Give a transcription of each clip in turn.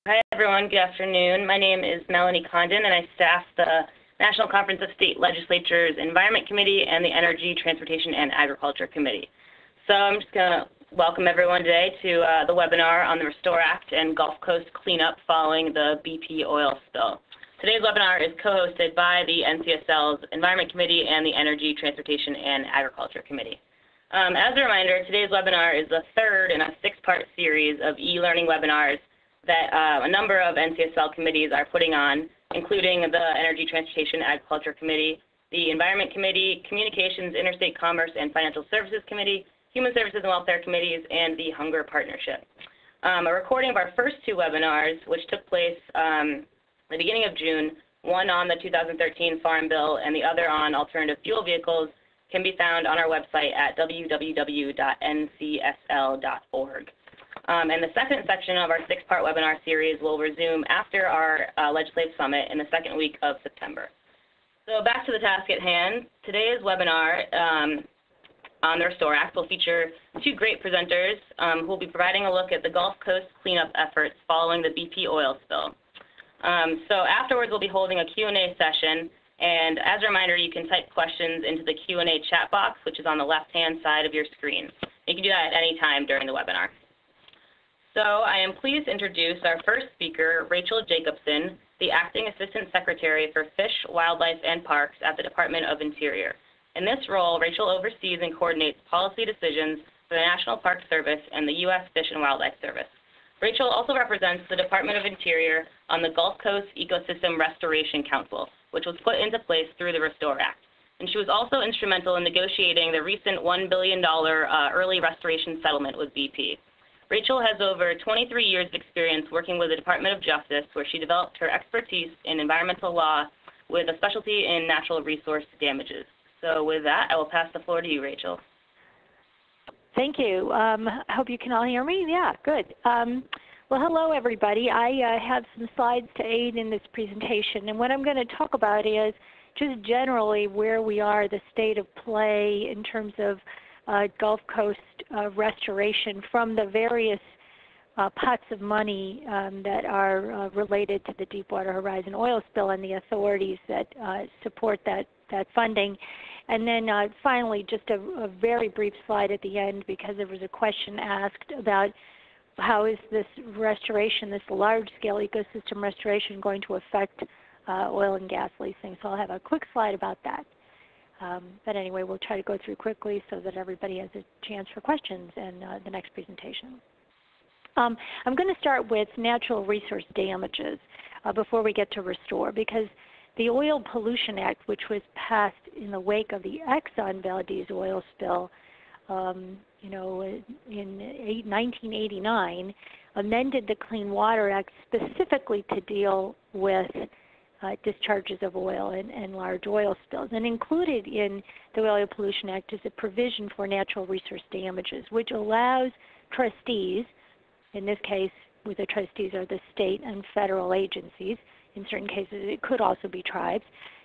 Hi, everyone. Good afternoon. My name is Melanie Condon, and I staff the National Conference of State Legislatures Environment Committee and the Energy, Transportation, and Agriculture Committee. So I'm just going to welcome everyone today to the webinar on the Restore Act and Gulf Coast cleanup following the BP oil spill. Today's webinar is co-hosted by the NCSL's Environment Committee and the Energy, Transportation, and Agriculture Committee. As a reminder, today's webinar is the third in a six-part series of e-learning webinars that a number of NCSL committees are putting on, including the Energy, Transportation, and Agriculture Committee, the Environment Committee, Communications, Interstate Commerce, and Financial Services Committee, Human Services and Welfare Committees, and the Hunger Partnership. A recording of our first two webinars, which took place the beginning of June, one on the 2013 Farm Bill and the other on alternative fuel vehicles, can be found on our website at www.ncsl.org. And the second section of our six-part webinar series will resume after our legislative summit in the second week of September. So back to the task at hand. Today's webinar on the Restore Act will feature two great presenters who will be providing a look at the Gulf Coast cleanup efforts following the BP oil spill. So afterwards, we'll be holding a Q&A session. And as a reminder, you can type questions into the Q&A chat box, which is on the left-hand side of your screen. You can do that at any time during the webinar. So I am pleased to introduce our first speaker, Rachel Jacobson, the Acting Assistant Secretary for Fish, Wildlife, and Parks at the Department of Interior. In this role, Rachel oversees and coordinates policy decisions for the National Park Service and the U.S. Fish and Wildlife Service. Rachel also represents the Department of Interior on the Gulf Coast Ecosystem Restoration Council, which was put into place through the Restore Act. And she was also instrumental in negotiating the recent $1 billion early restoration settlement with BP. Rachel has over 23 years of experience working with the Department of Justice, where she developed her expertise in environmental law with a specialty in natural resource damages. So with that, I will pass the floor to you, Rachel. Thank you. I hope you can all hear me. Yeah, good. Well, hello, everybody. I have some slides to aid in this presentation. And what I'm going to talk about is just generally where we are, the state of play in terms of Gulf Coast restoration from the various pots of money that are related to the Deepwater Horizon oil spill and the authorities that support that funding. And then finally, just a very brief slide at the end, because there was a question asked about how is this restoration, this large-scale ecosystem restoration, going to affect oil and gas leasing. So I'll have a quick slide about that. But anyway, we'll try to go through quickly so that everybody has a chance for questions in the next presentation. I'm going to start with natural resource damages before we get to restore, because the Oil Pollution Act, which was passed in the wake of the Exxon Valdez oil spill, in 1989, amended the Clean Water Act specifically to deal with discharges of oil and large oil spills. And included in the Oil Pollution Act is a provision for natural resource damages, which allows trustees, in this case, where the trustees are the state and federal agencies, in certain cases it could also be tribes,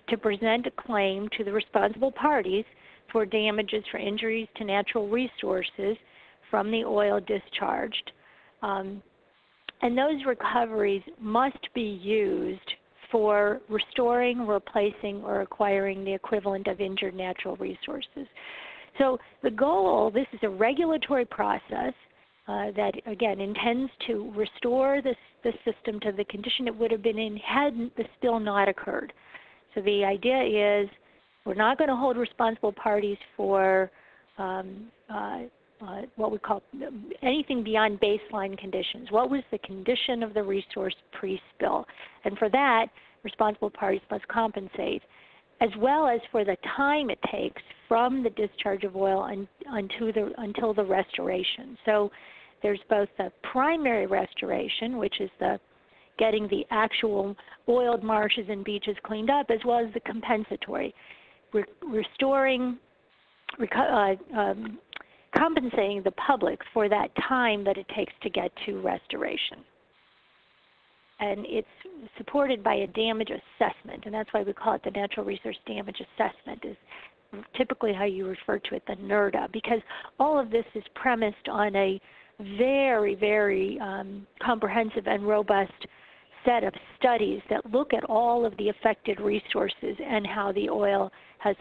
to present a claim to the responsible parties for damages for injuries to natural resources from the oil discharged. And those recoveries must be used for restoring, replacing, or acquiring the equivalent of injured natural resources. So the goal, this is a regulatory process that, again, intends to restore the system to the condition it would have been in had the spill not occurred. So the idea is we're not going to hold responsible parties for what we call anything beyond baseline conditions. What was the condition of the resource pre-spill? And for that, responsible parties must compensate, as well as for the time it takes from the discharge of oil until the restoration. So there's both the primary restoration, which is the getting the actual oiled marshes and beaches cleaned up, as well as the compensatory, restoring, compensating the public for that time that it takes to get to restoration. And it's supported by a damage assessment, and that's why we call it the Natural Resource Damage Assessment, is typically how you refer to it, the NRDA, because all of this is premised on a very, very comprehensive and robust set of studies that look at all of the affected resources and how the oil has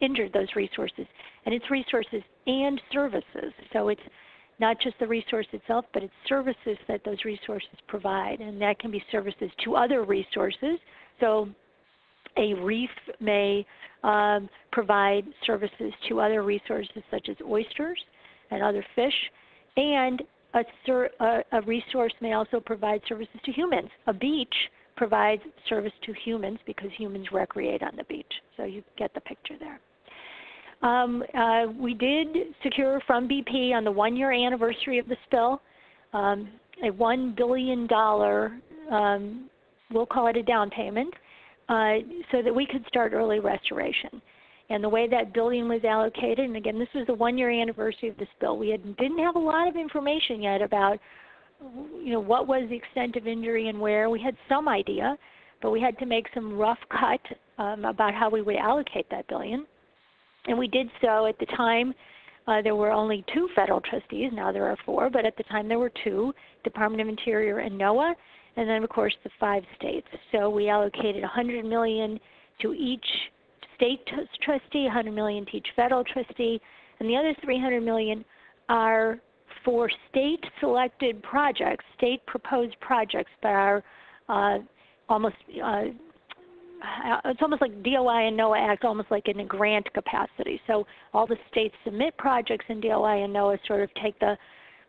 injured those resources. And it's resources and services. So it's not just the resource itself, but it's services that those resources provide. And that can be services to other resources. So a reef may provide services to other resources such as oysters and other fish. And a resource may also provide services to humans. A beach provides service to humans because humans recreate on the beach. So you get the picture there. We did secure from BP on the 1-year anniversary of the spill a $1 billion, we'll call it a down payment, so that we could start early restoration. And the way that billion was allocated, and again, this was the 1-year anniversary of the spill. We didn't have a lot of information yet about, what was the extent of injury and where. We had some idea, but we had to make some rough cut about how we would allocate that billion. And we did so at the time. There were only 2 federal trustees. Now there are 4, but at the time there were 2, Department of Interior and NOAA, and then of course the 5 states. So we allocated $100 million to each state trustee, $100 million to each federal trustee, and the other $300 million are for state-selected projects, state-proposed projects that are it's almost like DOI and NOAA act almost like in a grant capacity. So all the states submit projects and DOI and NOAA sort of take the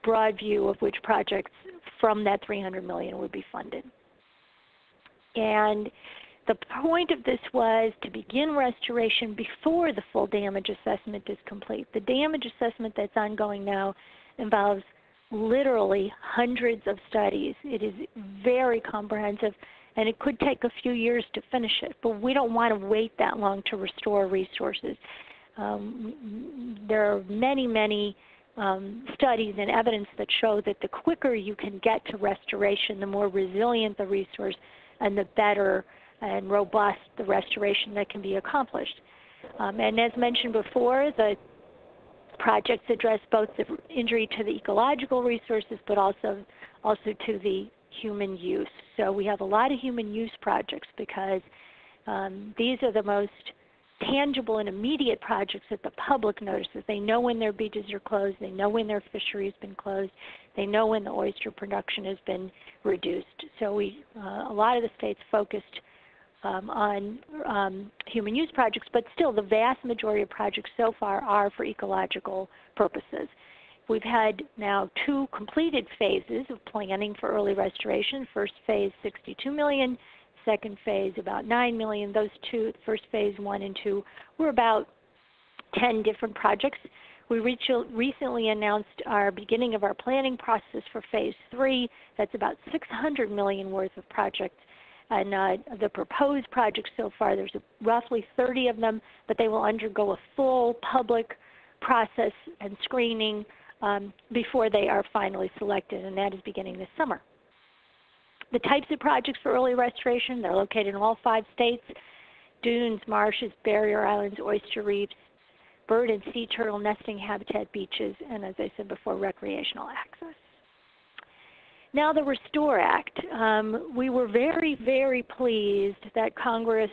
broad view of which projects from that $300 million would be funded. And the point of this was to begin restoration before the full damage assessment is complete. The damage assessment that's ongoing now involves literally hundreds of studies. It is very comprehensive, and it could take a few years to finish it, but we don't want to wait that long to restore resources. There are many, many studies and evidence that show that the quicker you can get to restoration, the more resilient the resource and the better and robust the restoration that can be accomplished. And as mentioned before, the projects address both the injury to the ecological resources but also to the human use. So we have a lot of human use projects because these are the most tangible and immediate projects that the public notices. They know when their beaches are closed. They know when their fishery has been closed. They know when the oyster production has been reduced. So a lot of the states focused on human use projects, but still the vast majority of projects so far are for ecological purposes. We've had now 2 completed phases of planning for early restoration. First phase, $62 million. Second phase, about $9 million. Those 2, first phase 1 and 2, were about 10 different projects. We recently announced our beginning of our planning process for phase 3. That's about $600 million worth of projects. And the proposed projects so far, there's roughly 30 of them, but they will undergo a full public process and screening before they are finally selected, and that is beginning this summer. The types of projects for early restoration, they're located in all 5 states: dunes, marshes, barrier islands, oyster reefs, bird and sea turtle nesting habitat, beaches, and as I said before, recreational access. Now the Restore Act. We were very, very pleased that Congress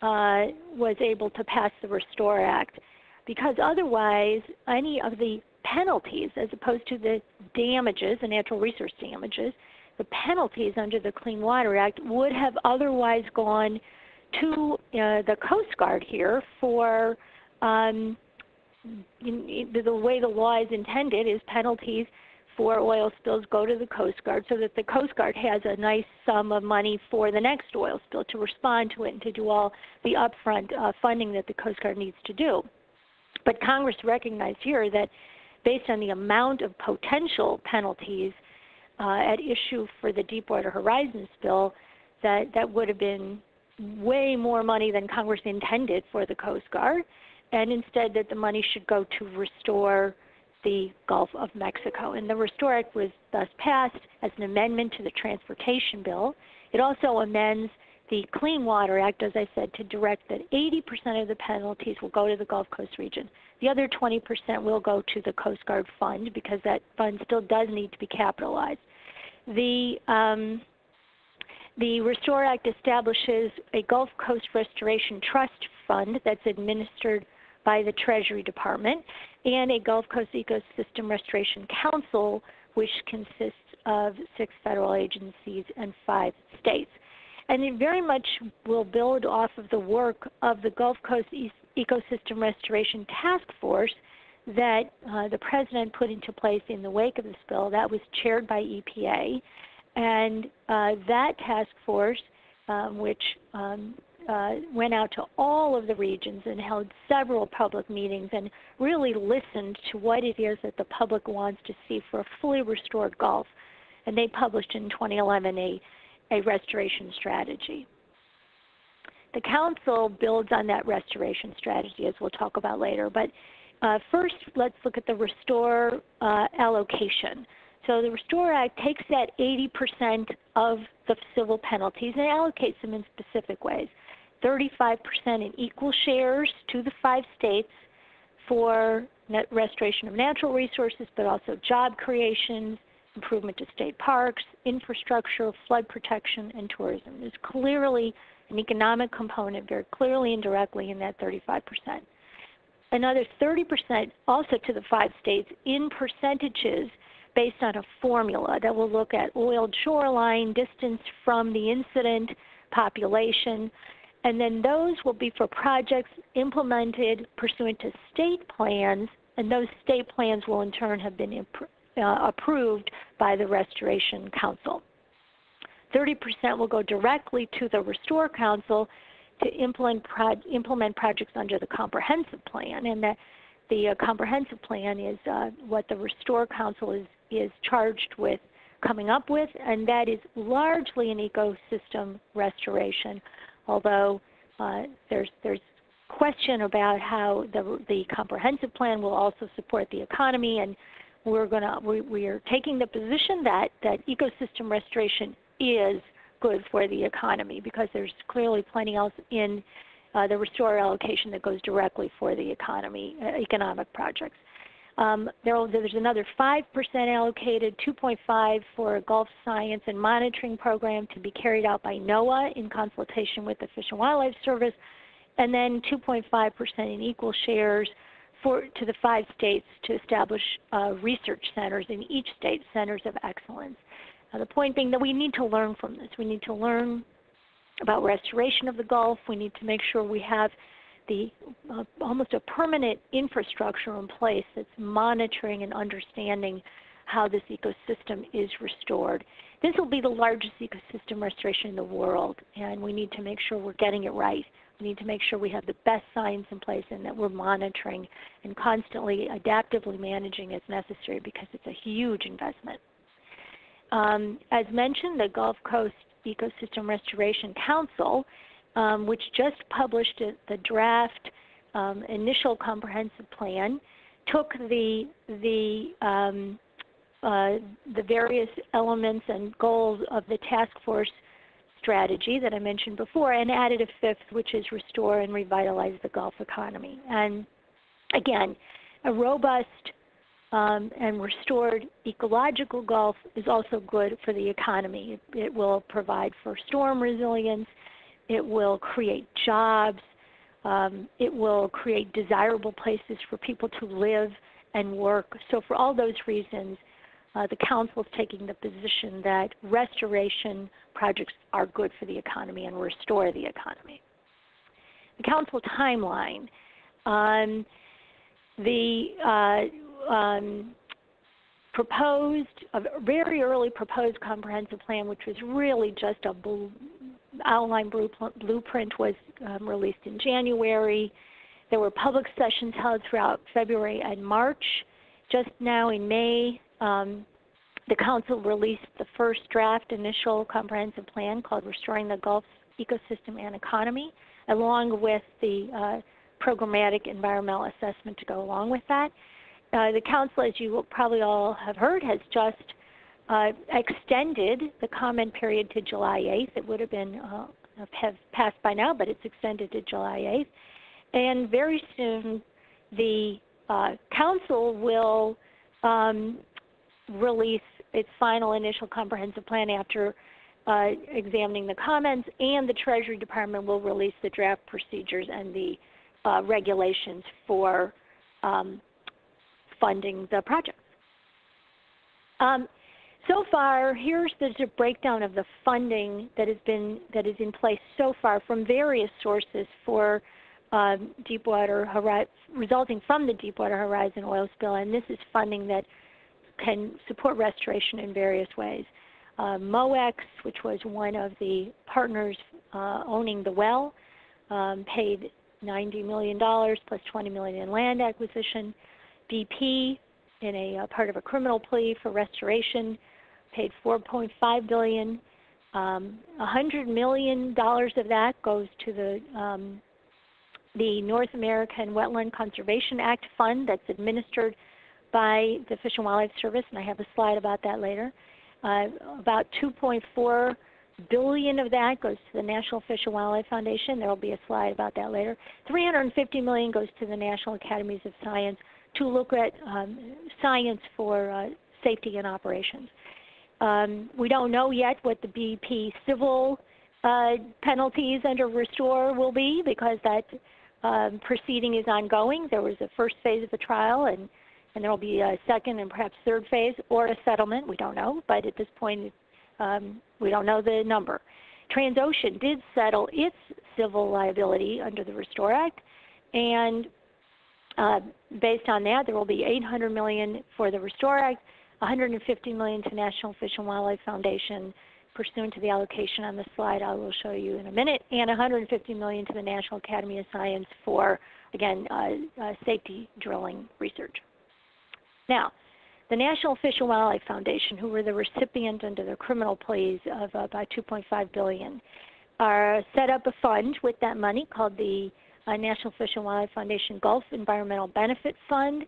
was able to pass the Restore Act, because otherwise any of the penalties, as opposed to the damages, the natural resource damages, the penalties under the Clean Water Act would have otherwise gone to the Coast Guard here for the way the law is intended is penalties for oil spills go to the Coast Guard so that the Coast Guard has a nice sum of money for the next oil spill to respond to it and to do all the upfront funding that the Coast Guard needs to do. But Congress recognized here that based on the amount of potential penalties at issue for the Deepwater Horizon spill, that would have been way more money than Congress intended for the Coast Guard, and instead that the money should go to restore the Gulf of Mexico. And the Restore Act was thus passed as an amendment to the transportation bill. It also amends the Clean Water Act, as I said, to direct that 80% of the penalties will go to the Gulf Coast region. The other 20% will go to the Coast Guard Fund because that fund still does need to be capitalized. The Restore Act establishes a Gulf Coast Restoration Trust Fund that's administered by the Treasury Department, and a Gulf Coast Ecosystem Restoration Council, which consists of 6 federal agencies and 5 states. And it very much will build off of the work of the Gulf Coast Ecosystem Restoration Task Force that the President put into place in the wake of this bill. That was chaired by EPA. And that task force, which went out to all of the regions and held several public meetings and really listened to what it is that the public wants to see for a fully restored Gulf. And they published in 2011 a restoration strategy. The Council builds on that restoration strategy, as we'll talk about later. But first, let's look at the Restore allocation. So the Restore Act takes that 80% of the civil penalties and allocates them in specific ways. 35% in equal shares to the 5 states for restoration of natural resources, but also job creation, improvement to state parks, infrastructure, flood protection, and tourism. There's clearly an economic component very clearly and directly in that 35%. Another 30% also to the 5 states in percentages based on a formula that will look at oiled shoreline, distance from the incident, population, and then those will be for projects implemented pursuant to state plans, and those state plans will in turn have been approved by the Restoration Council. 30% will go directly to the Restore Council to implement projects under the Comprehensive Plan, and that the Comprehensive Plan is what the Restore Council is charged with coming up with, and that is largely an ecosystem restoration, although there's question about how the Comprehensive Plan will also support the economy, and we are taking the position that ecosystem restoration is good for the economy because there's clearly plenty else in the Restore allocation that goes directly for the economy, economic projects. There's another 5% allocated, 2.5% for a Gulf Science and Monitoring Program to be carried out by NOAA in consultation with the Fish and Wildlife Service, and then 2.5% in equal shares to the 5 states to establish research centers in each state, centers of excellence. The point being that we need to learn from this. We need to learn about restoration of the Gulf. We need to make sure we have the almost a permanent infrastructure in place that's monitoring and understanding how this ecosystem is restored. This will be the largest ecosystem restoration in the world, and we need to make sure we're getting it right. We need to make sure we have the best science in place and that we're monitoring and constantly adaptively managing as necessary because it's a huge investment. As mentioned, the Gulf Coast Ecosystem Restoration Council, which just published the draft initial comprehensive plan, took the various elements and goals of the task force strategy that I mentioned before and added a 5th, which is restore and revitalize the Gulf economy. And again, a robust and restored ecological Gulf is also good for the economy. It will provide for storm resilience. It will create jobs. It will create desirable places for people to live and work. So for all those reasons, the Council is taking the position that restoration projects are good for the economy and restore the economy. The Council timeline. A very early proposed comprehensive plan, which was really just a outline blueprint, was released in January. There were public sessions held throughout February and March. Just now in May, the Council released the first draft initial comprehensive plan called Restoring the Gulf's Ecosystem and Economy, along with the programmatic environmental assessment to go along with that. The Council, as you will probably all have heard, has just extended the comment period to July 8th. It would have been have passed by now, but it's extended to July 8th. And very soon, the Council will release its final initial comprehensive plan after examining the comments, and the Treasury Department will release the draft procedures and the regulations for funding the project. So far, here's the breakdown of the funding that is in place so far from various sources for Deepwater Horizon, resulting from the Deepwater Horizon oil spill, and this is funding that can support restoration in various ways. MOEX, which was one of the partners owning the well, paid $90 million plus $20 million in land acquisition. BP, in a part of a criminal plea for restoration, paid $4.5 billion. $100 million of that goes to the North American Wetland Conservation Act fund that's administered by the Fish and Wildlife Service, and I have a slide about that later. About $2.4 billion of that goes to the National Fish and Wildlife Foundation. There will be a slide about that later. $350 million goes to the National Academies of Science to look at science for safety and operations. We don't know yet what the BP civil penalties under Restore will be, because that proceeding is ongoing. There was a first phase of a trial, and there will be a second and perhaps third phase, or a settlement. We don't know, but at this point we don't know the number. Transocean did settle its civil liability under the Restore Act, and based on that, there will be $800 million for the Restore Act, $150 million to National Fish and Wildlife Foundation, pursuant to the allocation on the slide I will show you in a minute, and $150 million to the National Academy of Science for, again, safety drilling research. Now, the National Fish and Wildlife Foundation, who were the recipient under the criminal pleas of about $2.5 billion, set up a fund with that money called the National Fish and Wildlife Foundation Gulf Environmental Benefit Fund.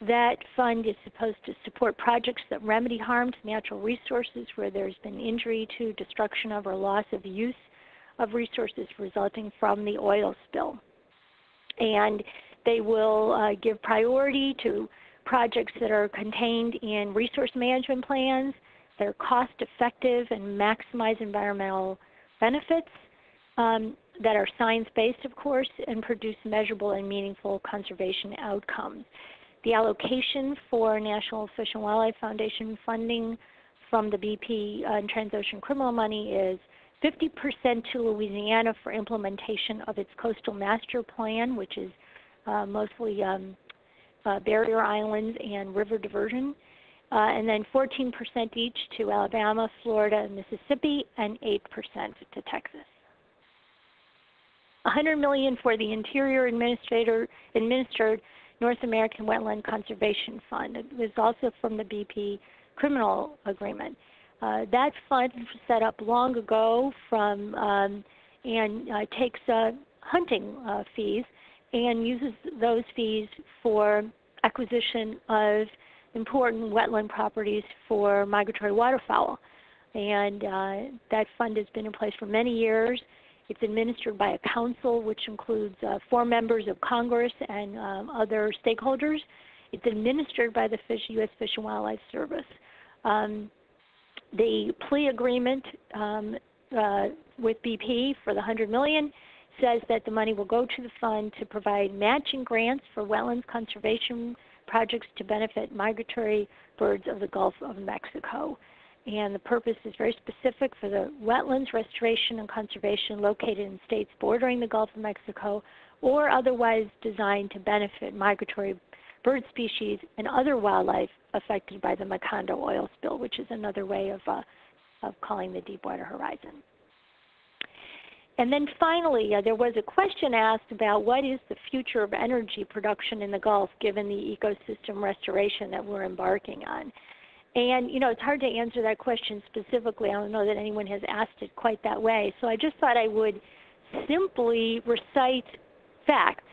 That fund is supposed to support projects that remedy harm to natural resources where there's been injury to, destruction of, or loss of use of resources resulting from the oil spill. And they will give priority to projects that are contained in resource management plans, that are cost effective and maximize environmental benefits, that are science-based, of course, and produce measurable and meaningful conservation outcomes. The allocation for National Fish and Wildlife Foundation funding from the BP and Transocean criminal money is 50% to Louisiana for implementation of its Coastal Master Plan, which is mostly barrier islands and river diversion, and then 14% each to Alabama, Florida, and Mississippi, and 8% to Texas. $100 million for the Interior administered North American Wetland Conservation Fund. It was also from the BP criminal agreement. That fund was set up long ago from and takes hunting fees and uses those fees for acquisition of important wetland properties for migratory waterfowl. And that fund has been in place for many years. It's administered by a council which includes 4 members of Congress and other stakeholders. It's administered by the U.S. Fish and Wildlife Service. The plea agreement with BP for the $100 million says that the money will go to the fund to provide matching grants for wetlands conservation projects to benefit migratory birds of the Gulf of Mexico. And the purpose is very specific for the wetlands restoration and conservation located in states bordering the Gulf of Mexico or otherwise designed to benefit migratory bird species and other wildlife affected by the Macondo oil spill, which is another way of calling the Deepwater Horizon. And then finally, there was a question asked about what is the future of energy production in the Gulf given the ecosystem restoration that we're embarking on. And, you know, it's hard to answer that question specifically. I don't know that anyone has asked it quite that way. So I just thought I would simply recite facts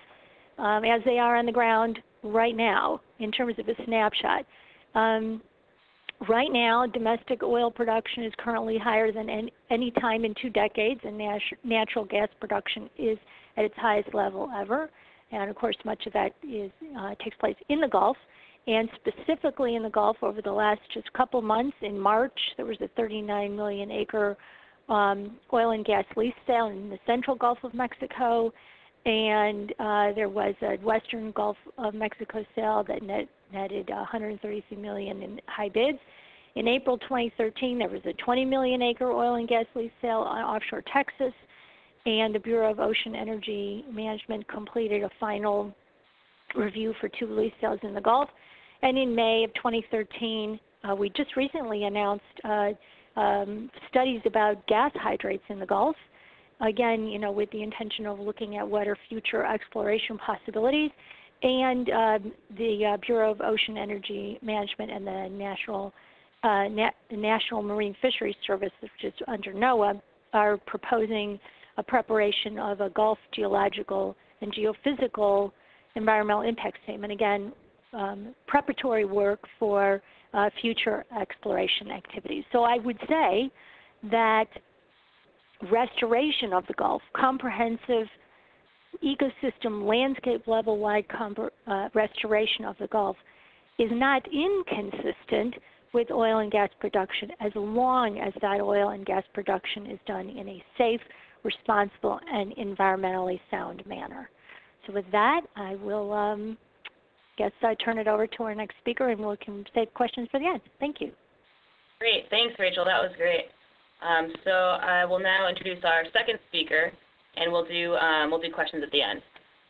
as they are on the ground right now in terms of a snapshot. Right now, domestic oil production is currently higher than any time in 2 decades, and natural gas production is at its highest level ever. And of course, much of that takes place in the Gulf. And specifically in the Gulf, over the last just couple months, in March, there was a 39 million acre oil and gas lease sale in the central Gulf of Mexico. And there was a western Gulf of Mexico sale that netted 133 million in high bids. In April 2013, there was a 20 million acre oil and gas lease sale on offshore Texas, and the Bureau of Ocean Energy Management completed a final review for 2 lease sales in the Gulf. And in May of 2013, we just recently announced studies about gas hydrates in the Gulf. Again, with the intention of looking at what are future exploration possibilities. And the Bureau of Ocean Energy Management and the National Marine Fisheries Service, which is under NOAA, are proposing a preparation of a Gulf geological and geophysical environmental impact statement. Again, preparatory work for future exploration activities. So I would say that restoration of the Gulf, comprehensive ecosystem landscape level-wide restoration of the Gulf, is not inconsistent with oil and gas production as long as that oil and gas production is done in a safe, responsible, and environmentally sound manner. So with that, I will turn it over to our next speaker, and we can save questions for the end. Thank you. Great. Thanks, Rachel. That was great. So I will now introduce our second speaker, and we'll do questions at the end.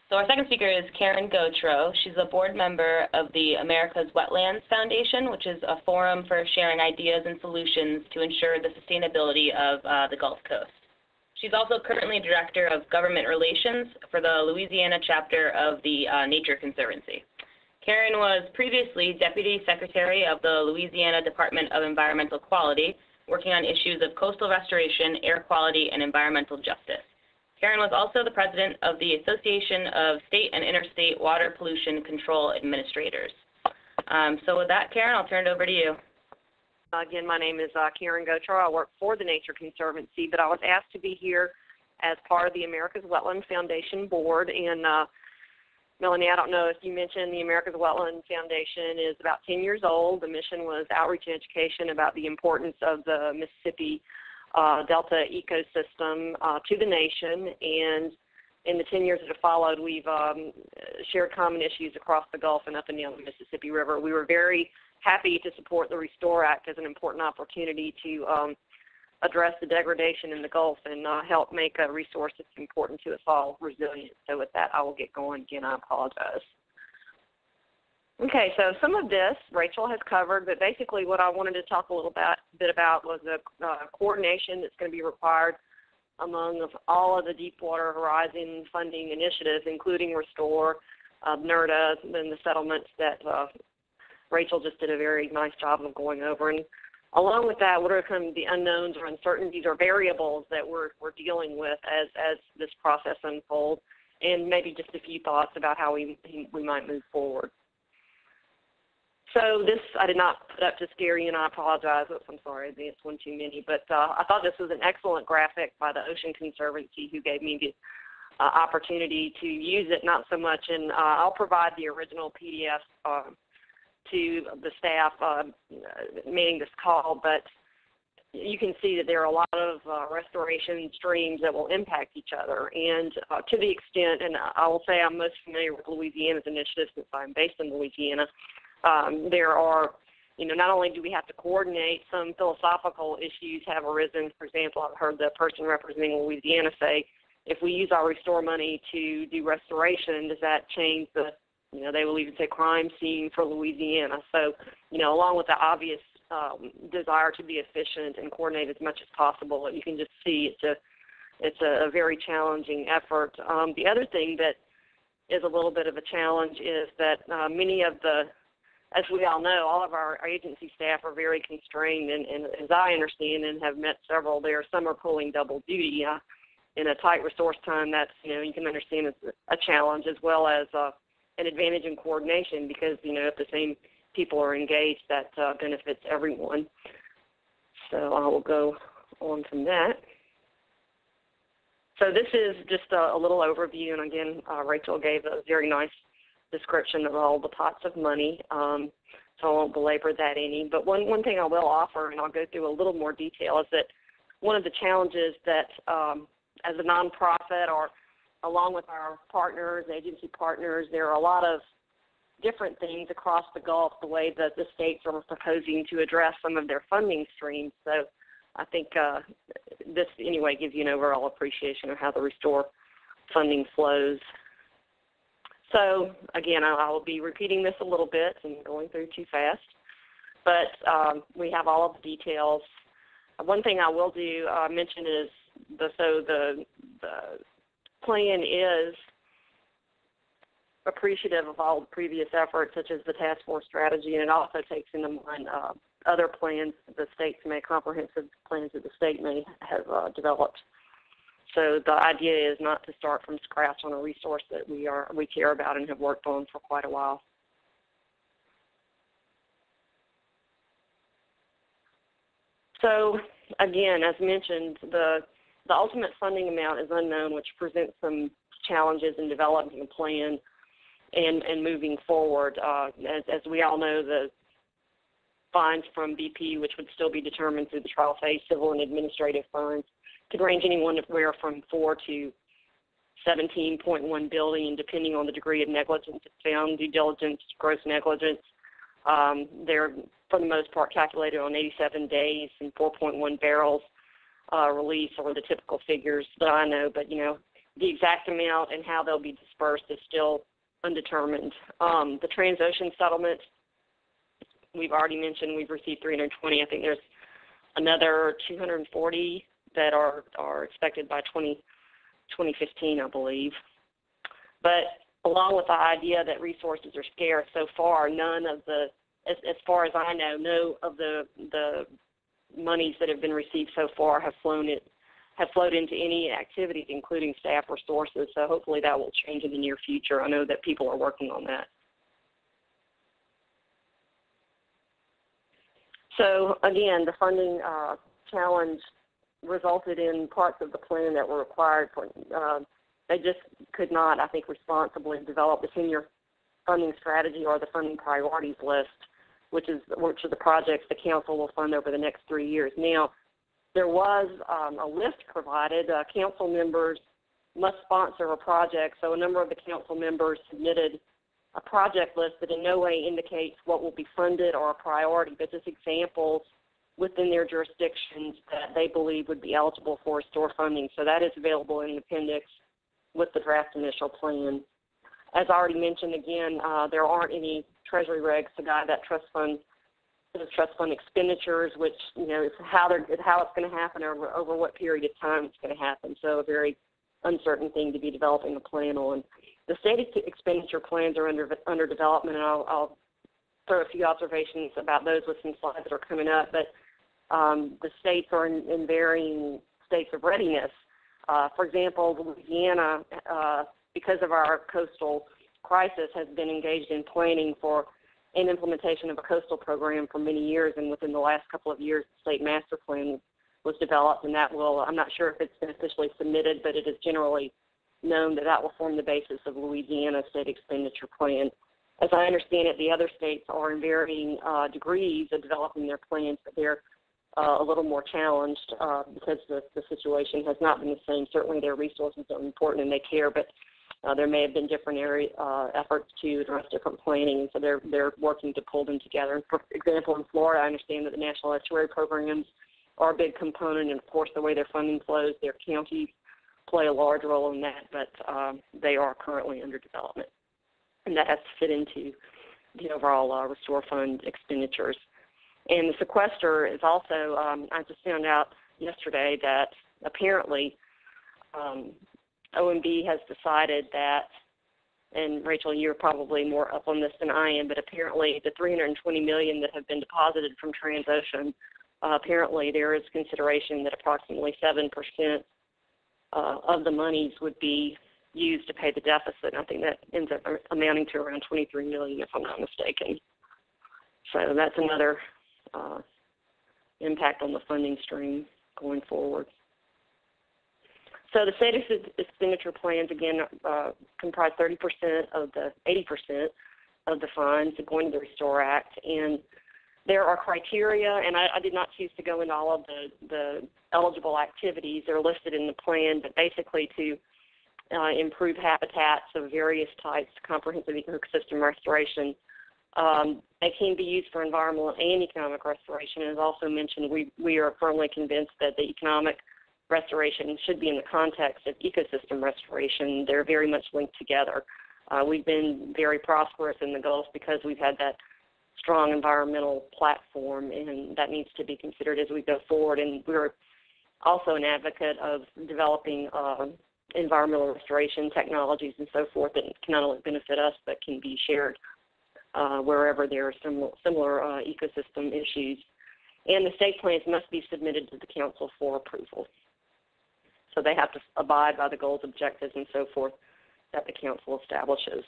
So our second speaker is Karen Gautreaux. She's a board member of the America's Wetlands Foundation, which is a forum for sharing ideas and solutions to ensure the sustainability of the Gulf Coast. She's also currently Director of Government Relations for the Louisiana chapter of the Nature Conservancy. Karen was previously Deputy Secretary of the Louisiana Department of Environmental Quality, working on issues of coastal restoration, air quality, and environmental justice. Karen was also the president of the Association of State and Interstate Water Pollution Control Administrators. So with that, Karen, I'll turn it over to you. Again, my name is Karen Gautreaux. I work for the Nature Conservancy, but I was asked to be here as part of the America's Wetland Foundation board. And Melanie, I don't know if you mentioned the America's Wetland Foundation is about 10 years old. The mission was outreach and education about the importance of the Mississippi Delta ecosystem to the nation. And in the 10 years that have followed, we've shared common issues across the Gulf and up and down the Mississippi River. We were very happy to support the Restore Act as an important opportunity to address the degradation in the Gulf and help make a resource that's important to us all resilient. So with that, I will get going again. I apologize. Okay, so some of this Rachel has covered, but basically what I wanted to talk a little bit about was the coordination that's going to be required among all of the Deepwater Horizon funding initiatives, including Restore, NERDA, and the settlements that Rachel just did a very nice job of going over. And along with that, what are kind of the unknowns or uncertainties or variables that we're dealing with as this process unfolds, and maybe just a few thoughts about how we might move forward. So this I did not put up to scare you, and I apologize. I'm sorry, I advanced one too many. But I thought this was an excellent graphic by the Ocean Conservancy, who gave me the opportunity to use it, not so much. And I'll provide the original PDF to the staff meeting this call, but you can see that there are a lot of restoration streams that will impact each other. And to the extent, and I will say I'm most familiar with Louisiana's initiative since I'm based in Louisiana, there are, not only do we have to coordinate, some philosophical issues have arisen. For example, I've heard the person representing Louisiana say, if we use our Restore money to do restoration, does that change the, they will even say crime scene for Louisiana? So, along with the obvious desire to be efficient and coordinate as much as possible, you can just see it's a very challenging effort. The other thing that is a little bit of a challenge is that many of the, as we all know, all of our agency staff are very constrained, and as I understand and have met several there, some are pulling double duty. In a tight resource time, that's, you can understand it's a challenge, as well as an advantage in coordination, because, at the same people are engaged, that benefits everyone. So I will go on from that. So this is just a little overview, and again, Rachel gave a very nice description of all the pots of money, so I won't belabor that any. But one thing I will offer, and I'll go through a little more detail, is that one of the challenges that as a nonprofit or along with our partners, agency partners, there are a lot of different things across the Gulf, the way that the states are proposing to address some of their funding streams. So I think this, anyway, gives you an overall appreciation of how the Restore funding flows. So, again, I will be repeating this a little bit and going through too fast, but we have all of the details. One thing I will do mention is the plan is appreciative of all the previous efforts, such as the task force strategy, and it also takes into mind other plans the states may, comprehensive plans that the state may have developed. So the idea is not to start from scratch on a resource that we care about and have worked on for quite a while. So again, as mentioned, the ultimate funding amount is unknown, which presents some challenges in developing a plan and moving forward. As we all know, the fines from BP, which would still be determined through the trial phase, civil and administrative fines, could range anywhere from $4 to $17.1 billion, depending on the degree of negligence it's found, due diligence, gross negligence. They're, for the most part, calculated on 87 days and 4.1 barrels release, or the typical figures that I know. But, you know, the exact amount and how they'll be dispersed is still undetermined. The Transocean settlement, we've already mentioned we've received 320. I think there's another 240 that are expected by 2015, I believe. But along with the idea that resources are scarce, so far none of the, as far as I know, no of the monies that have been received so far have flowed into any activities, including staff resources. So hopefully that will change in the near future. I know that people are working on that. So again, the funding challenge resulted in parts of the plan that were required for, they just could not, I think, responsibly develop the senior funding strategy or the funding priorities list, which are the projects the council will fund over the next 3 years. Now, there was a list provided. Council members must sponsor a project, so a number of the council members submitted a project list that in no way indicates what will be funded or a priority, but just examples within their jurisdictions that they believe would be eligible for Restore funding. So that is available in the appendix with the draft initial plan. As I already mentioned, again, there aren't any Treasury regs to guide that trust fund expenditures, which, you know, is how it's going to happen over what period of time it's going to happen. So a very uncertain thing to be developing a plan on. The state expenditure plans are under development, and I'll throw a few observations about those with some slides that are coming up. But the states are in varying states of readiness. For example, Louisiana, because of our coastal crisis, has been engaged in planning for an implementation of a coastal program for many years, and within the last couple of years, the state master plan was developed, and that will, I'm not sure if it's been officially submitted, but it is generally known that will form the basis of Louisiana's state expenditure plan. As I understand it, the other states are in varying degrees of developing their plans, but they're a little more challenged because the situation has not been the same. Certainly their resources are important and they care, but there may have been different efforts to address different planning, and so they're working to pull them together. And for example, in Florida, I understand that the National Estuary programs are a big component, and of course the way their funding flows, their counties play a large role in that, but they are currently under development. And that has to fit into the overall Restore Fund expenditures. And the sequester is also, I just found out yesterday that apparently OMB has decided that, and Rachel, you're probably more up on this than I am, but apparently the $320 million that have been deposited from Transocean, apparently there is consideration that approximately 7% of the monies would be used to pay the deficit. And I think that ends up amounting to around $23 million, if I'm not mistaken. So that's another impact on the funding stream going forward. So the state expenditure plans, again, comprise 30% of the 80% of the funds going to the Restore Act. And there are criteria, and I did not choose to go into all of the eligible activities. They're listed in the plan, but basically to improve habitats of various types, comprehensive ecosystem restoration. They can be used for environmental and economic restoration. As also mentioned, we are firmly convinced that the economic restoration should be in the context of ecosystem restoration. They're very much linked together. We've been very prosperous in the Gulf because we've had that strong environmental platform, and that needs to be considered as we go forward. And we're also an advocate of developing environmental restoration technologies and so forth that can not only benefit us but can be shared wherever there are similar ecosystem issues. And the state plans must be submitted to the council for approval. So they have to abide by the goals, objectives, and so forth that the council establishes.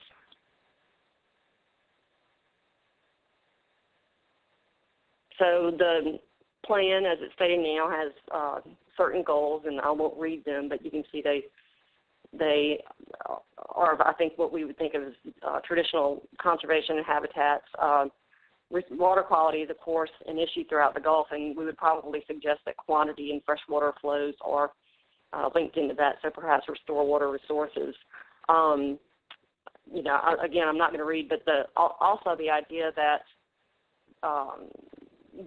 So the plan, as it's stated now, has certain goals, and I won't read them, but you can see they are, I think, what we would think of as traditional conservation and habitats. Water quality is, of course, an issue throughout the Gulf, and we would probably suggest that quantity and freshwater flows are linked into that, so perhaps restore water resources. Again, I'm not going to read, but also the idea that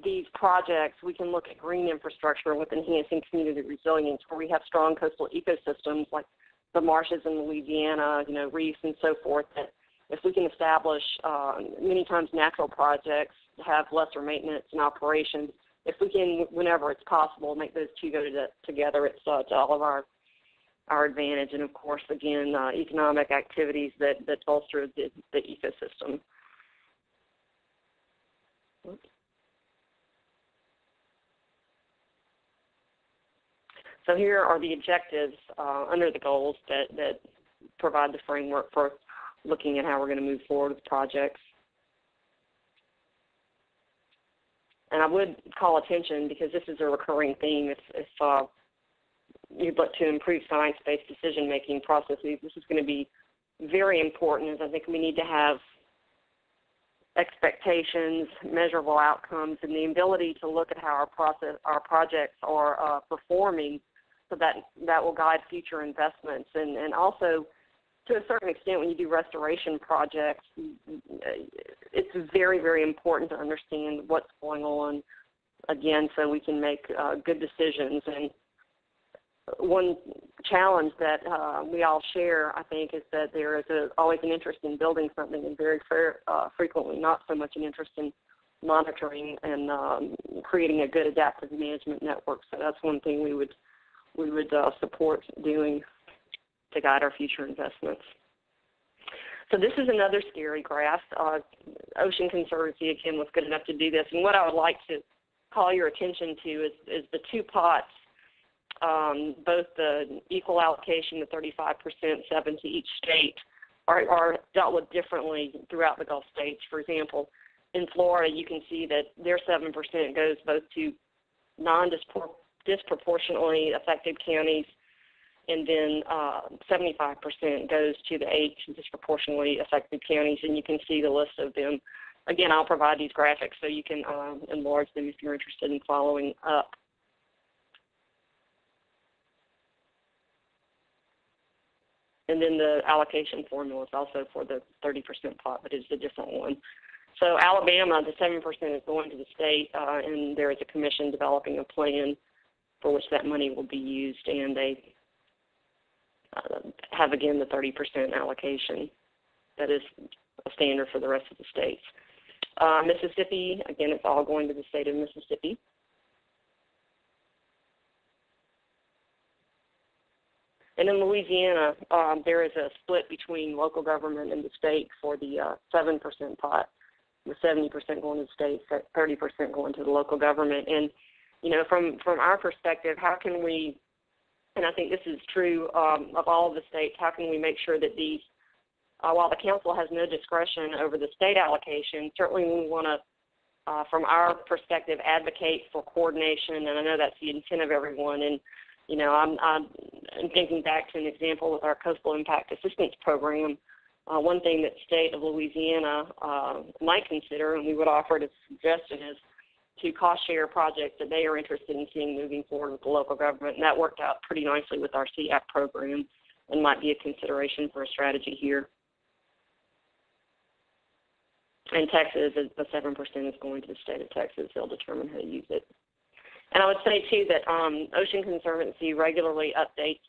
these projects, we can look at green infrastructure with enhancing community resilience, where we have strong coastal ecosystems like the marshes in Louisiana, reefs and so forth, that if we can establish, many times natural projects have lesser maintenance and operations. If we can, whenever it's possible, make those two go together, it's to all of our advantage. And of course, again, economic activities that bolster the ecosystem. So here are the objectives under the goals that provide the framework for looking at how we're going to move forward with projects. And I would call attention, because this is a recurring theme, if you'd look to improve science-based decision-making processes, this is going to be very important, as I think we need to have expectations, measurable outcomes, and the ability to look at how our projects are performing, so that will guide future investments. And also, to a certain extent, when you do restoration projects, it's very, very important to understand what's going on, again, so we can make good decisions. And one challenge that we all share, I think, is that there is always an interest in building something, and very frequently not so much an interest in monitoring and creating a good adaptive management network. So that's one thing we would support doing to guide our future investments. So this is another scary graph. Ocean Conservancy, again, was good enough to do this. And what I would like to call your attention to is the two pots, both the equal allocation, the 35%, 7 to each state, are dealt with differently throughout the Gulf states. For example, in Florida, you can see that their 7% goes both to disproportionately affected counties, and then 75% goes to the 8 disproportionately affected counties, and you can see the list of them. Again, I'll provide these graphics so you can enlarge them if you're interested in following up. And then the allocation formula is also for the 30% pot, but it's a different one. So Alabama, the 7% is going to the state, and there is a commission developing a plan for which that money will be used, and they have, again, the 30% allocation that is a standard for the rest of the states. Mississippi, again, it's all going to the state of Mississippi. And in Louisiana, there is a split between local government and the state for the 7% pot, with 70% going to the state, 30% going to the local government. And, from our perspective, how can we, and I think this is true of all of the states, how can we make sure that these, while the council has no discretion over the state allocation, certainly we want to from our perspective, advocate for coordination, and I know that's the intent of everyone. And, you know, I'm thinking back to an example with our Coastal Impact Assistance Program. One thing that the state of Louisiana might consider, and we would offer it as a suggestion, is to cost share projects that they are interested in seeing moving forward with the local government. And that worked out pretty nicely with our CAP program and might be a consideration for a strategy here. And Texas, the 7% is going to the state of Texas. They'll determine how to use it. And I would say, too, that Ocean Conservancy regularly updates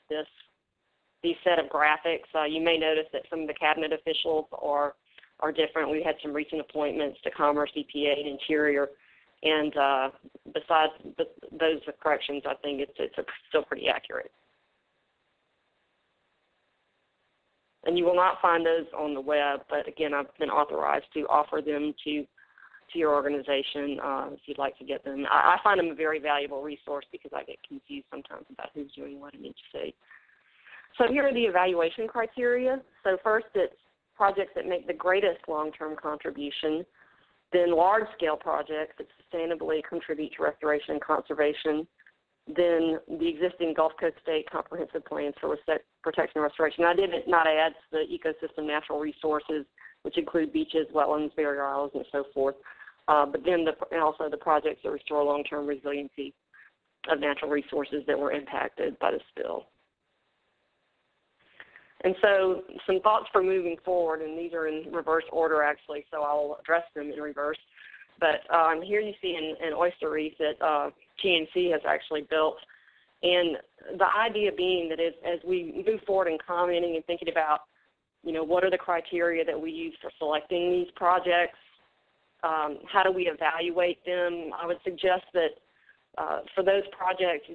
these set of graphics. You may notice that some of the cabinet officials are different. We had some recent appointments to Commerce, EPA, and Interior. And besides those corrections, I think it's still pretty accurate. And you will not find those on the web, but again, I've been authorized to offer them to your organization if you'd like to get them. I find them a very valuable resource because I get confused sometimes about who's doing what in each state. So here are the evaluation criteria. So first, it's projects that make the greatest long-term contribution. Then large-scale projects that sustainably contribute to restoration and conservation. Then the existing Gulf Coast State comprehensive plans for protection and restoration. I did not add the ecosystem natural resources, which include beaches, wetlands, barrier islands, and so forth. But then and also the projects that restore long-term resiliency of natural resources that were impacted by the spill. And so some thoughts for moving forward, and these are in reverse order actually, so I'll address them in reverse. But here you see an oyster reef that GNC has actually built. And the idea being that as we move forward in commenting and thinking about, you know, what are the criteria that we use for selecting these projects, how do we evaluate them, I would suggest that for those projects,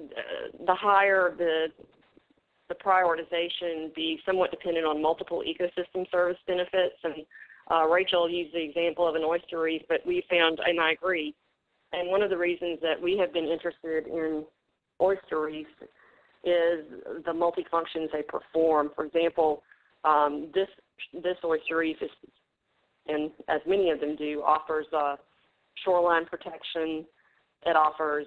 the higher the prioritization be somewhat dependent on multiple ecosystem service benefits. And Rachel used the example of an oyster reef, but we found, and I agree, and one of the reasons that we have been interested in oyster reefs is the multi-functions they perform. For example, this oyster reef, is, and as many of them do, offers shoreline protection. It offers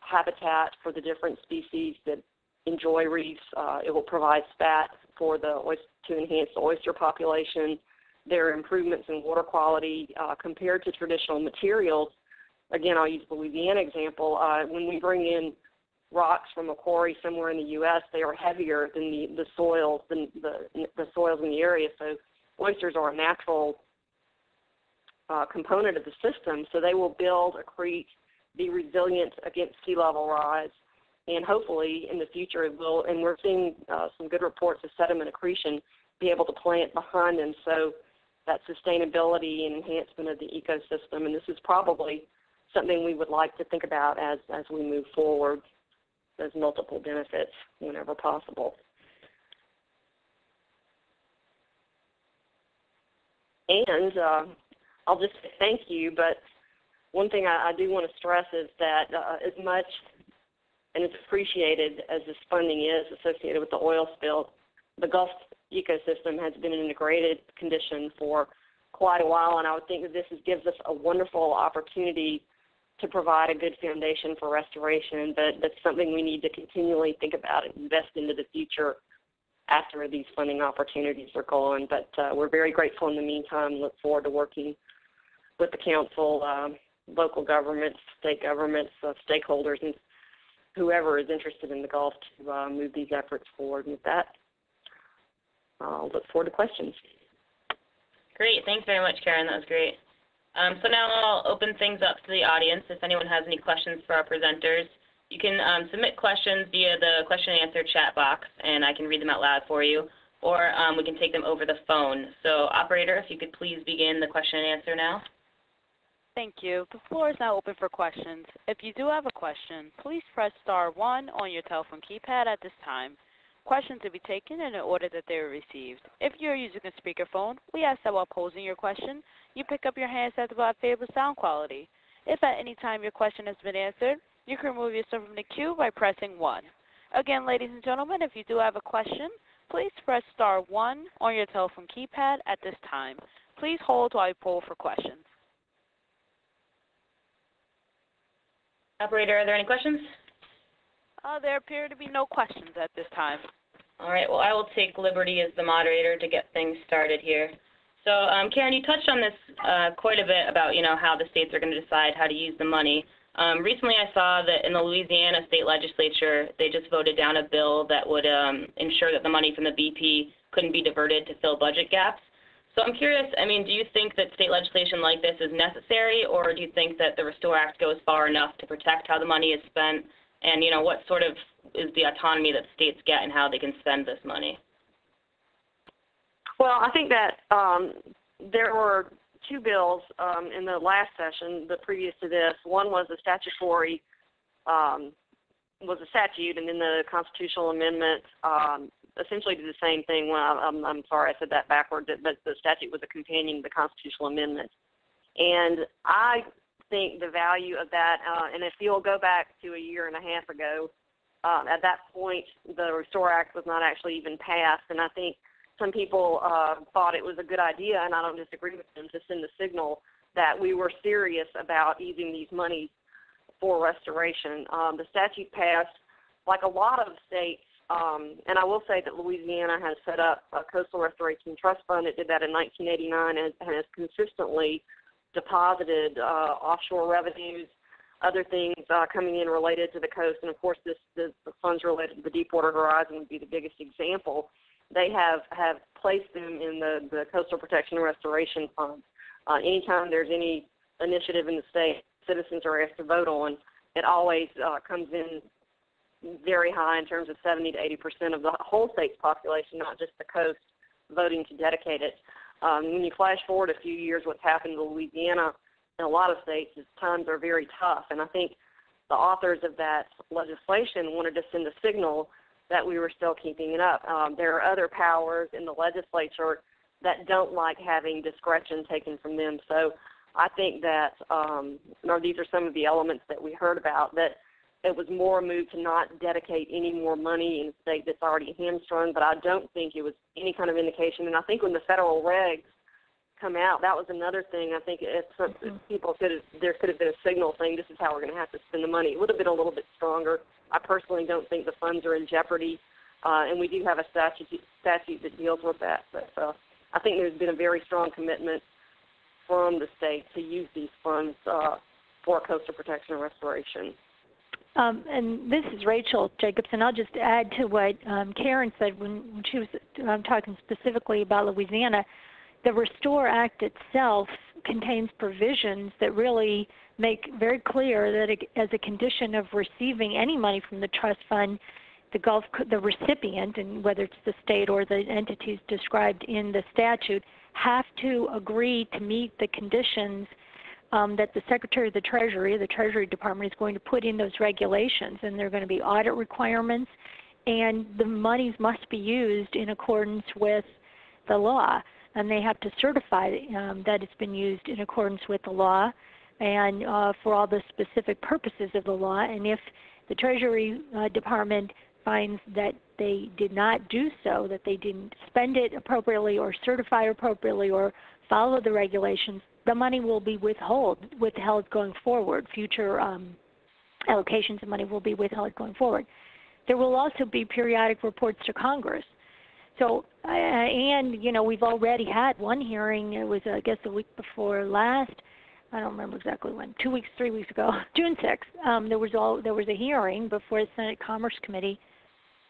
habitat for the different species that enjoy reefs. It will provide spat for to enhance the oyster population. There are improvements in water quality compared to traditional materials. Again, I'll use the Louisiana example. When we bring in rocks from a quarry somewhere in the U.S., they are heavier than the soils in the area. So oysters are a natural component of the system. So they will build, accrete, be resilient against sea level rise, and hopefully in the future it will. And we're seeing some good reports of sediment accretion be able to plant behind them. So that sustainability and enhancement of the ecosystem, and this is probably something we would like to think about as we move forward, those multiple benefits whenever possible. And I'll just say thank you, but one thing I do want to stress is that as much, and it's appreciated as this funding is associated with the oil spill, the Gulf ecosystem has been in a degraded condition for quite a while, and I would think that this gives us a wonderful opportunity to provide a good foundation for restoration, but that's something we need to continually think about and invest into the future after these funding opportunities are gone. But we're very grateful in the meantime and look forward to working with the council, local governments, state governments, stakeholders, and whoever is interested in the Gulf to move these efforts forward. And with that, I'll look forward to questions. Great. Thanks very much, Karen. That was great. So now I'll open things up to the audience. If anyone has any questions for our presenters, you can submit questions via the question and answer chat box, and I can read them out loud for you, or we can take them over the phone. So operator, if you could please begin the question and answer now. Thank you. The floor is now open for questions. If you do have a question, please press *1 on your telephone keypad at this time. Questions will be taken in the order that they are received. If you are using a speakerphone, we ask that while posing your question, you pick up your handset to provide favorable sound quality. If at any time your question has been answered, you can remove yourself from the queue by pressing 1. Again, ladies and gentlemen, if you do have a question, please press *1 on your telephone keypad at this time. Please hold while I poll for questions. Operator, are there any questions? There appear to be no questions at this time. All right, well, I will take liberty as the moderator to get things started here. So, Karen, you touched on this quite a bit about, how the states are going to decide how to use the money. Recently, I saw that in the Louisiana state legislature, they just voted down a bill that would ensure that the money from the BP couldn't be diverted to fill budget gaps. So I'm curious, do you think that state legislation like this is necessary, or do you think that the Restore Act goes far enough to protect how the money is spent, and, what sort of is the autonomy that states get and how they can spend this money? Well, I think that there were two bills in the last session, the previous to this. One was a statutory, was a statute, and then the constitutional amendment essentially did the same thing. Well, I'm sorry, I said that backwards, but the statute was a companion to the constitutional amendment. And I think the value of that, and if you'll go back to a year and a half ago, at that point, the Restore Act was not actually even passed, and I think some people thought it was a good idea, and I don't disagree with them, to send the signal that we were serious about using these monies for restoration. The statute passed, like a lot of states, and I will say that Louisiana has set up a Coastal Restoration Trust Fund. It did that in 1989 and has consistently deposited offshore revenues, other things coming in related to the coast, and of course the funds related to the Deepwater Horizon would be the biggest example. They have placed them in the Coastal Protection and Restoration Fund. Anytime there's any initiative in the state, citizens are asked to vote on, it always comes in very high in terms of 70 to 80% of the whole state's population, not just the coast, voting to dedicate it. When you flash forward a few years, what's happened to Louisiana and a lot of states is times are very tough, and I think the authors of that legislation wanted to send a signal that we were still keeping it up. There are other powers in the legislature that don't like having discretion taken from them. So I think that these are some of the elements that we heard about, that it was more a move to not dedicate any more money in a state that's already hamstrung, but I don't think it was any kind of indication. And I think when the federal regs come out, that was another thing. I think there could have been a signal saying this is how we're going to have to spend the money. It would have been a little bit stronger. I personally don't think the funds are in jeopardy, and we do have a statute that deals with that. But I think there's been a very strong commitment from the state to use these funds for coastal protection and restoration. And this is Rachel Jacobson. I'll just add to what Karen said when she was talking specifically about Louisiana. The Restore Act itself contains provisions that really make very clear that as a condition of receiving any money from the trust fund, the recipient, and whether it's the state or the entities described in the statute, have to agree to meet the conditions that the Secretary of the Treasury Department, is going to put in those regulations. And there are going to be audit requirements, and the monies must be used in accordance with the law. And they have to certify that it's been used in accordance with the law and for all the specific purposes of the law. And if the Treasury Department finds that they did not do so, that they didn't spend it appropriately or certify appropriately or follow the regulations, the money will be withheld going forward. Future allocations of money will be withheld going forward. There will also be periodic reports to Congress. So, and we've already had one hearing. It was, I guess, the week before last. I don't remember exactly when. 2 weeks, 3 weeks ago, June 6th. There was a hearing before the Senate Commerce Committee.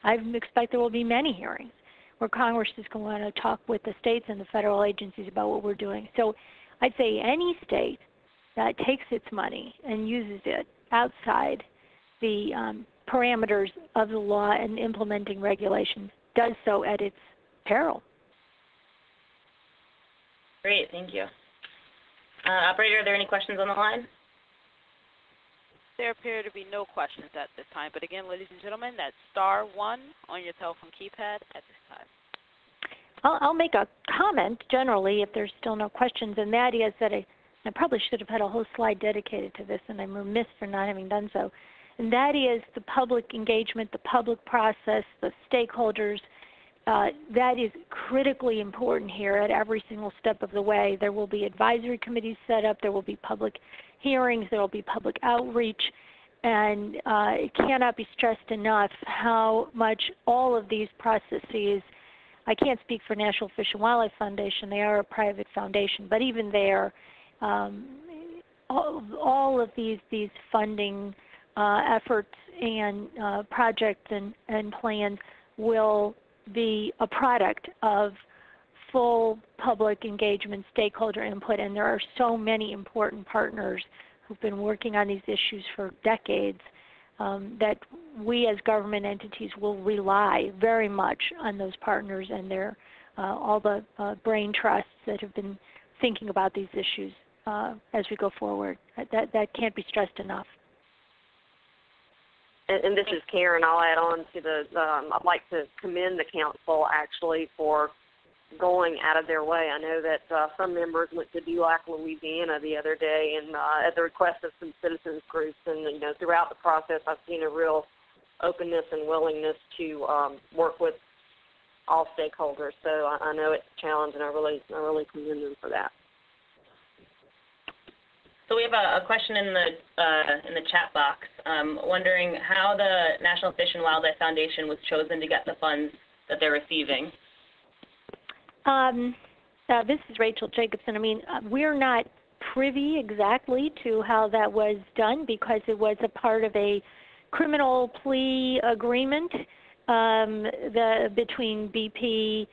I expect there will be many hearings where Congress is going to talk with the states and the federal agencies about what we're doing. So, I'd say any state that takes its money and uses it outside the parameters of the law and implementing regulations does so at its peril. Great, thank you. Operator, are there any questions on the line? There appear to be no questions at this time. But again, ladies and gentlemen, that's *1 on your telephone keypad at this time. I'll make a comment generally if there's still no questions, and that is that I probably should have had a whole slide dedicated to this, and I'm remiss for not having done so. And that is the public engagement, the public process, the stakeholders. That is critically important here at every single step of the way. There will be advisory committees set up. There will be public hearings. There will be public outreach. And it cannot be stressed enough how much all of these processes, I can't speak for National Fish and Wildlife Foundation, they are a private foundation, but even there, all of these funding efforts and projects and plans will be a product of full public engagement, stakeholder input, and there are so many important partners who've been working on these issues for decades that we as government entities will rely very much on those partners and their all the brain trusts that have been thinking about these issues as we go forward. That can't be stressed enough. And this is Karen. I'll add on to the, I'd like to commend the council actually for going out of their way. I know that some members went to DUAC, Louisiana the other day, and at the request of some citizens groups, and throughout the process I've seen a real openness and willingness to work with all stakeholders. So I know it's a challenge, and I really commend them for that. So we have a question in the chat box, wondering how the National Fish and Wildlife Foundation was chosen to get the funds that they're receiving. This is Rachel Jacobson. I mean, we're not privy exactly to how that was done because it was a part of a criminal plea agreement between BP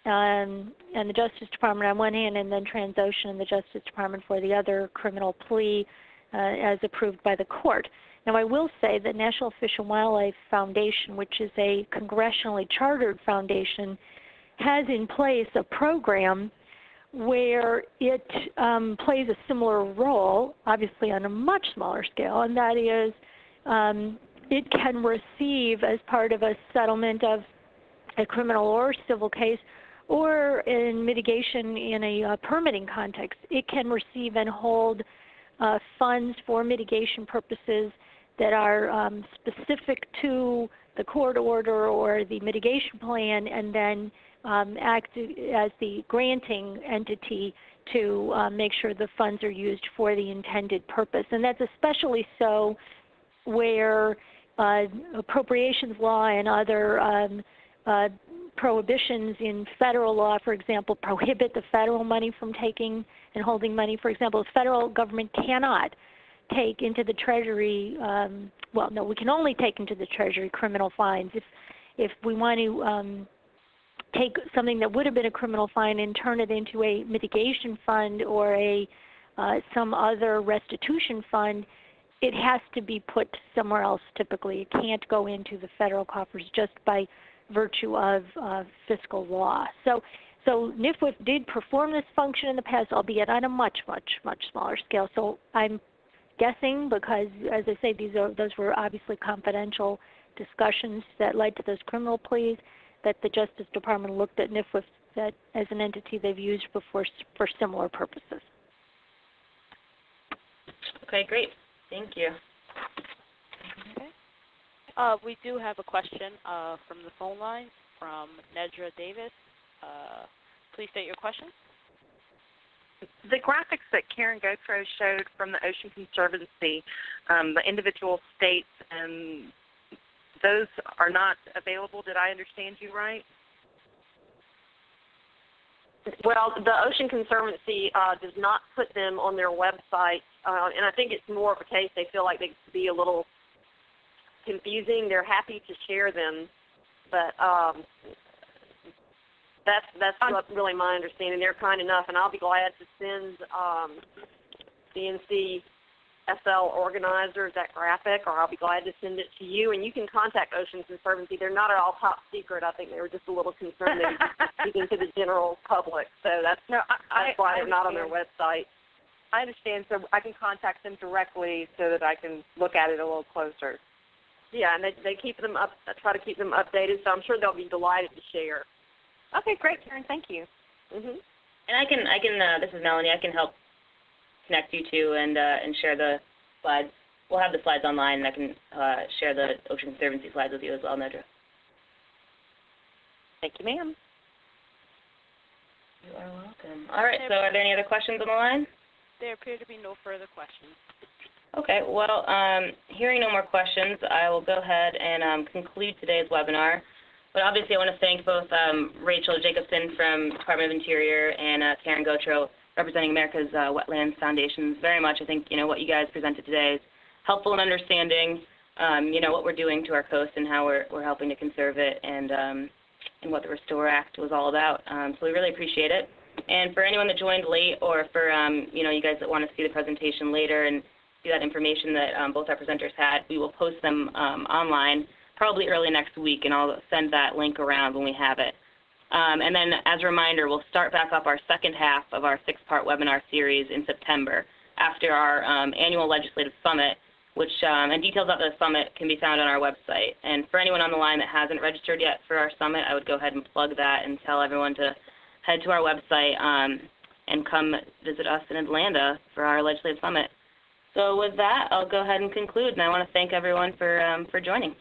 and the Justice Department on one hand, and then Transocean and the Justice Department for the other criminal plea as approved by the court. Now, I will say that National Fish and Wildlife Foundation, which is a congressionally chartered foundation, has in place a program where it plays a similar role, obviously on a much smaller scale, and that is it can receive as part of a settlement of a criminal or civil case, or in mitigation in a permitting context, it can receive and hold funds for mitigation purposes that are specific to the court order or the mitigation plan, and then act as the granting entity to make sure the funds are used for the intended purpose. And that's especially so where appropriations law and other prohibitions in federal law, for example, prohibit the federal money from taking and holding money. For example, the federal government cannot take into the Treasury, well, no, we can only take into the Treasury criminal fines. If we want to take something that would have been a criminal fine and turn it into a mitigation fund or a some other restitution fund, it has to be put somewhere else typically. It can't go into the federal coffers just by virtue of fiscal law. So NIFWF did perform this function in the past, albeit on a much smaller scale. So I'm guessing, because as I say, those were obviously confidential discussions that led to those criminal pleas, that the Justice Department looked at NIFWF that as an entity they've used before for similar purposes. Okay, great. Thank you. Okay. We do have a question from the phone line from Nedra Davis. Please state your question. The graphics that Karen Gautreaux showed from the Ocean Conservancy, the individual states, and those are not available. Did I understand you right? Well, the Ocean Conservancy does not put them on their website, and I think it's more of a case they feel like they could be a little confusing. They're happy to share them, but that's really my understanding. They're kind enough, and I'll be glad to send the NCSL organizers that graphic, or I'll be glad to send it to you, and you can contact Ocean Conservancy. They're not at all top secret. I think they were just a little concerned they were speaking to the general public, so that's why they're not on their website. I understand, so I can contact them directly so that I can look at it a little closer. Yeah, and they keep them up, try to keep them updated, so I'm sure they'll be delighted to share. Okay, great, Karen. Thank you. Mm-hmm. And I can. This is Melanie. I can help connect you two and share the slides. We'll have the slides online, and I can share the Ocean Conservancy slides with you as well, Nedra. Thank you, ma'am. You are welcome. All right. So, are there any other questions on the line? There appear to be no further questions. Okay, well, hearing no more questions, I will go ahead and conclude today's webinar. But obviously, I want to thank both Rachel Jacobson from Department of Interior and Karen Gautreaux, representing America's Wetlands Foundations, very much. I think, what you guys presented today is helpful in understanding, what we're doing to our coast and how we're helping to conserve it and what the Restore Act was all about. So we really appreciate it. And for anyone that joined late, or for, you guys that want to see the presentation later and see that information that both our presenters had, we will post them online probably early next week, and I'll send that link around when we have it. And then as a reminder, we'll start back up our second half of our 6-part webinar series in September after our annual legislative summit, which and details of the summit can be found on our website. And for anyone on the line that hasn't registered yet for our summit, I would go ahead and plug that and tell everyone to head to our website and come visit us in Atlanta for our legislative summit. So with that, I'll go ahead and conclude, and I want to thank everyone for joining.